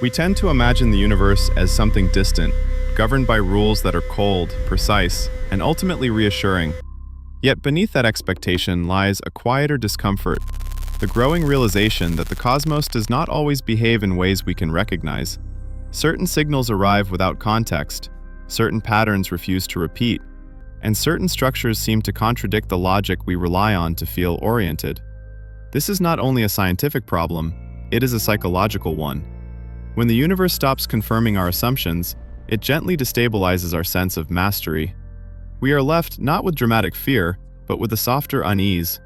We tend to imagine the universe as something distant, governed by rules that are cold, precise, and ultimately reassuring. Yet beneath that expectation lies a quieter discomfort, the growing realization that the cosmos does not always behave in ways we can recognize. Certain signals arrive without context, certain patterns refuse to repeat, and certain structures seem to contradict the logic we rely on to feel oriented. This is not only a scientific problem, it is a psychological one. When the universe stops confirming our assumptions, it gently destabilizes our sense of mastery. We are left not with dramatic fear, but with a softer unease.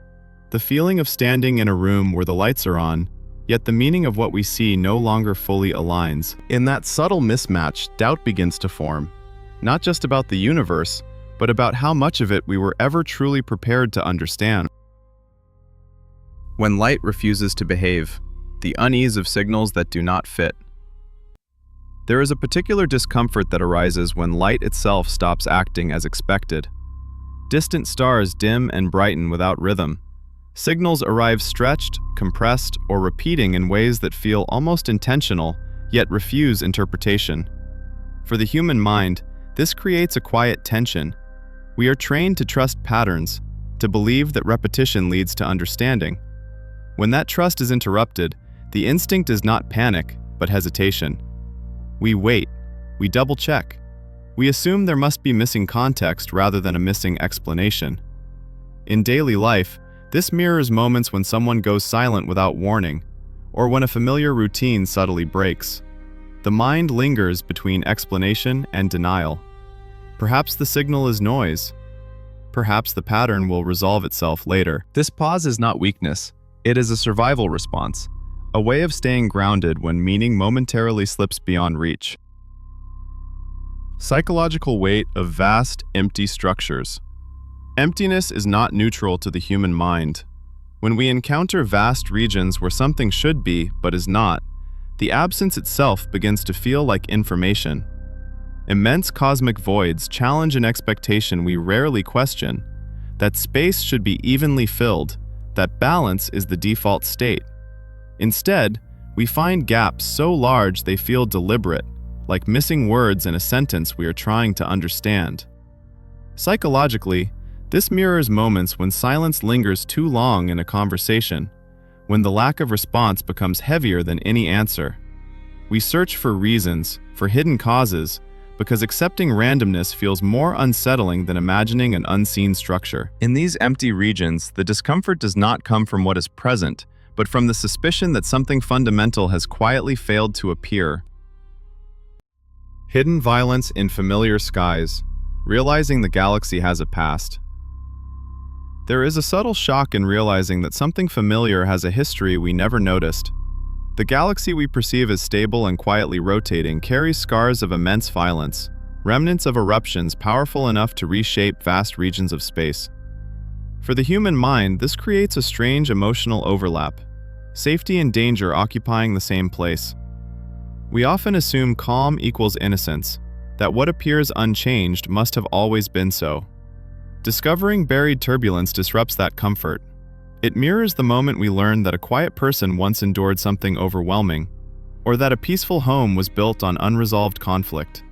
The feeling of standing in a room where the lights are on, yet the meaning of what we see no longer fully aligns. In that subtle mismatch, doubt begins to form, not just about the universe, but about how much of it we were ever truly prepared to understand. When light refuses to behave, the unease of signals that do not fit. There is a particular discomfort that arises when light itself stops acting as expected. Distant stars dim and brighten without rhythm. Signals arrive stretched, compressed, or repeating in ways that feel almost intentional, yet refuse interpretation. For the human mind, this creates a quiet tension. We are trained to trust patterns, to believe that repetition leads to understanding. When that trust is interrupted, the instinct is not panic, but hesitation. We wait, we double-check. We assume there must be missing context rather than a missing explanation. In daily life, this mirrors moments when someone goes silent without warning, or when a familiar routine subtly breaks. The mind lingers between explanation and denial. Perhaps the signal is noise. Perhaps the pattern will resolve itself later. This pause is not weakness. It is a survival response, a way of staying grounded when meaning momentarily slips beyond reach. Psychological weight of vast, empty structures. Emptiness is not neutral to the human mind. When we encounter vast regions where something should be but is not, the absence itself begins to feel like information. Immense cosmic voids challenge an expectation we rarely question, that space should be evenly filled, that balance is the default state. Instead, we find gaps so large they feel deliberate, like missing words in a sentence we are trying to understand. Psychologically, this mirrors moments when silence lingers too long in a conversation, when the lack of response becomes heavier than any answer. We search for reasons, for hidden causes, because accepting randomness feels more unsettling than imagining an unseen structure. In these empty regions, the discomfort does not come from what is present, but from the suspicion that something fundamental has quietly failed to appear. Hidden violence in familiar skies, realizing the galaxy has a past. There is a subtle shock in realizing that something familiar has a history we never noticed. The galaxy we perceive as stable and quietly rotating carries scars of immense violence, remnants of eruptions powerful enough to reshape vast regions of space. For the human mind, this creates a strange emotional overlap, safety and danger occupying the same place. We often assume calm equals innocence, that what appears unchanged must have always been so. Discovering buried turbulence disrupts that comfort. It mirrors the moment we learn that a quiet person once endured something overwhelming, or that a peaceful home was built on unresolved conflict.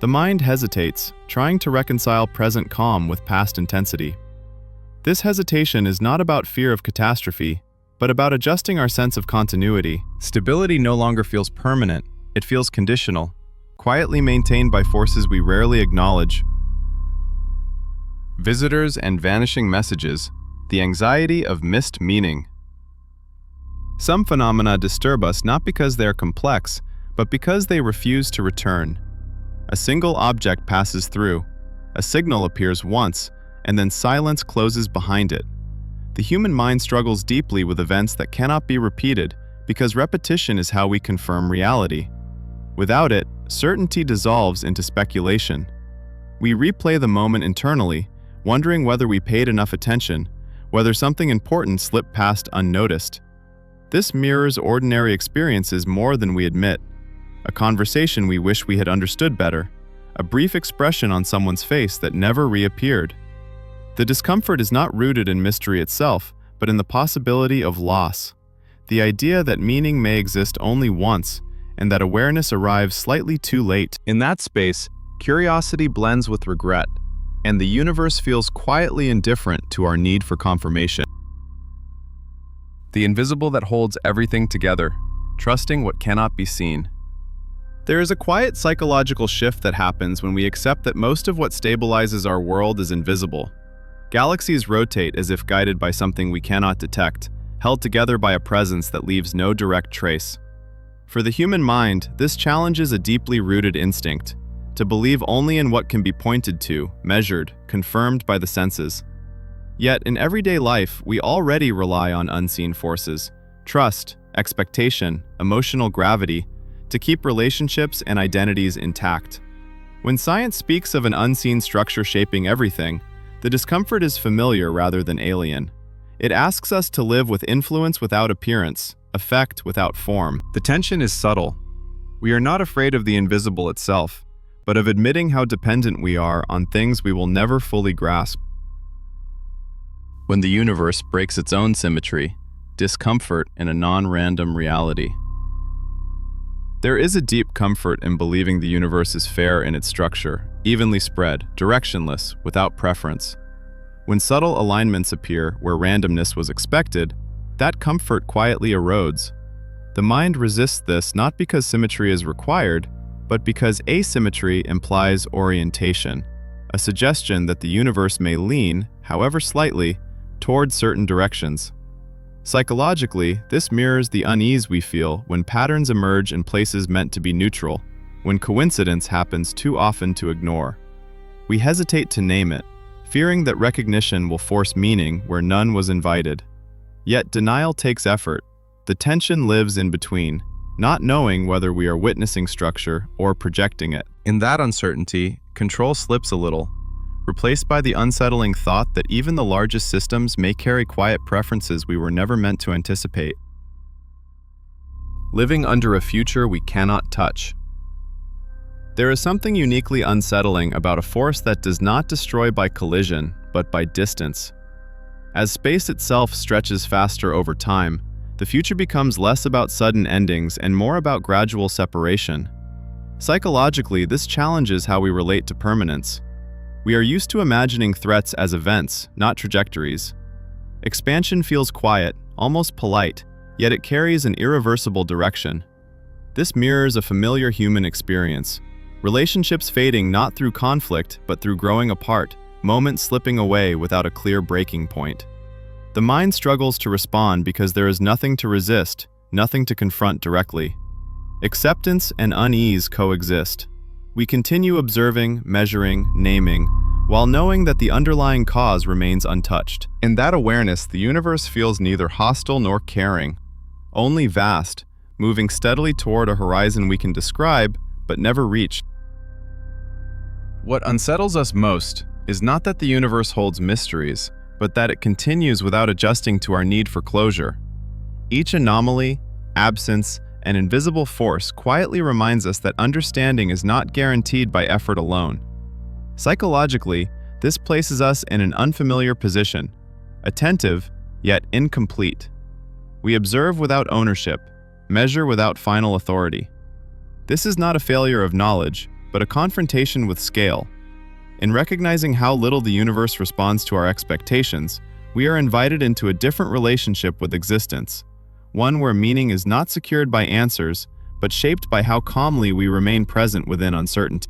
The mind hesitates, trying to reconcile present calm with past intensity. This hesitation is not about fear of catastrophe, but about adjusting our sense of continuity. Stability no longer feels permanent, it feels conditional, quietly maintained by forces we rarely acknowledge. Visitors and vanishing messages, the anxiety of missed meaning. Some phenomena disturb us not because they are complex, but because they refuse to return. A single object passes through, a signal appears once, and then silence closes behind it. The human mind struggles deeply with events that cannot be repeated because repetition is how we confirm reality. Without it, certainty dissolves into speculation. We replay the moment internally, wondering whether we paid enough attention, whether something important slipped past unnoticed. This mirrors ordinary experiences more than we admit. A conversation we wish we had understood better, a brief expression on someone's face that never reappeared. The discomfort is not rooted in mystery itself, but in the possibility of loss. The idea that meaning may exist only once, and that awareness arrives slightly too late. In that space, curiosity blends with regret, and the universe feels quietly indifferent to our need for confirmation. The invisible that holds everything together, trusting what cannot be seen. There is a quiet psychological shift that happens when we accept that most of what stabilizes our world is invisible. Galaxies rotate as if guided by something we cannot detect, held together by a presence that leaves no direct trace. For the human mind, this challenges a deeply rooted instinct, to believe only in what can be pointed to, measured, confirmed by the senses. Yet, in everyday life, we already rely on unseen forces, trust, expectation, emotional gravity, to keep relationships and identities intact. When science speaks of an unseen structure shaping everything, the discomfort is familiar rather than alien. It asks us to live with influence without appearance, effect without form. The tension is subtle. We are not afraid of the invisible itself, but of admitting how dependent we are on things we will never fully grasp. When the universe breaks its own symmetry, discomfort in a non-random reality. There is a deep comfort in believing the universe is fair in its structure, evenly spread, directionless, without preference. When subtle alignments appear where randomness was expected, that comfort quietly erodes. The mind resists this not because symmetry is required, but because asymmetry implies orientation, a suggestion that the universe may lean, however slightly, toward certain directions. Psychologically, this mirrors the unease we feel when patterns emerge in places meant to be neutral, when coincidence happens too often to ignore. We hesitate to name it, fearing that recognition will force meaning where none was invited. Yet denial takes effort. The tension lives in between, not knowing whether we are witnessing structure or projecting it. In that uncertainty, control slips a little, replaced by the unsettling thought that even the largest systems may carry quiet preferences we were never meant to anticipate. Living under a future we cannot touch. There is something uniquely unsettling about a force that does not destroy by collision, but by distance. As space itself stretches faster over time, the future becomes less about sudden endings and more about gradual separation. Psychologically, this challenges how we relate to permanence. We are used to imagining threats as events, not trajectories. Expansion feels quiet, almost polite, yet it carries an irreversible direction. This mirrors a familiar human experience. Relationships fading not through conflict, but through growing apart, moments slipping away without a clear breaking point. The mind struggles to respond because there is nothing to resist, nothing to confront directly. Acceptance and unease coexist. We continue observing, measuring, naming, while knowing that the underlying cause remains untouched. In that awareness, the universe feels neither hostile nor caring, only vast, moving steadily toward a horizon we can describe, but never reach. What unsettles us most is not that the universe holds mysteries, but that it continues without adjusting to our need for closure. Each anomaly, absence, an invisible force quietly reminds us that understanding is not guaranteed by effort alone. Psychologically, this places us in an unfamiliar position, attentive, yet incomplete. We observe without ownership, measure without final authority. This is not a failure of knowledge, but a confrontation with scale. In recognizing how little the universe responds to our expectations, we are invited into a different relationship with existence. One where meaning is not secured by answers, but shaped by how calmly we remain present within uncertainty.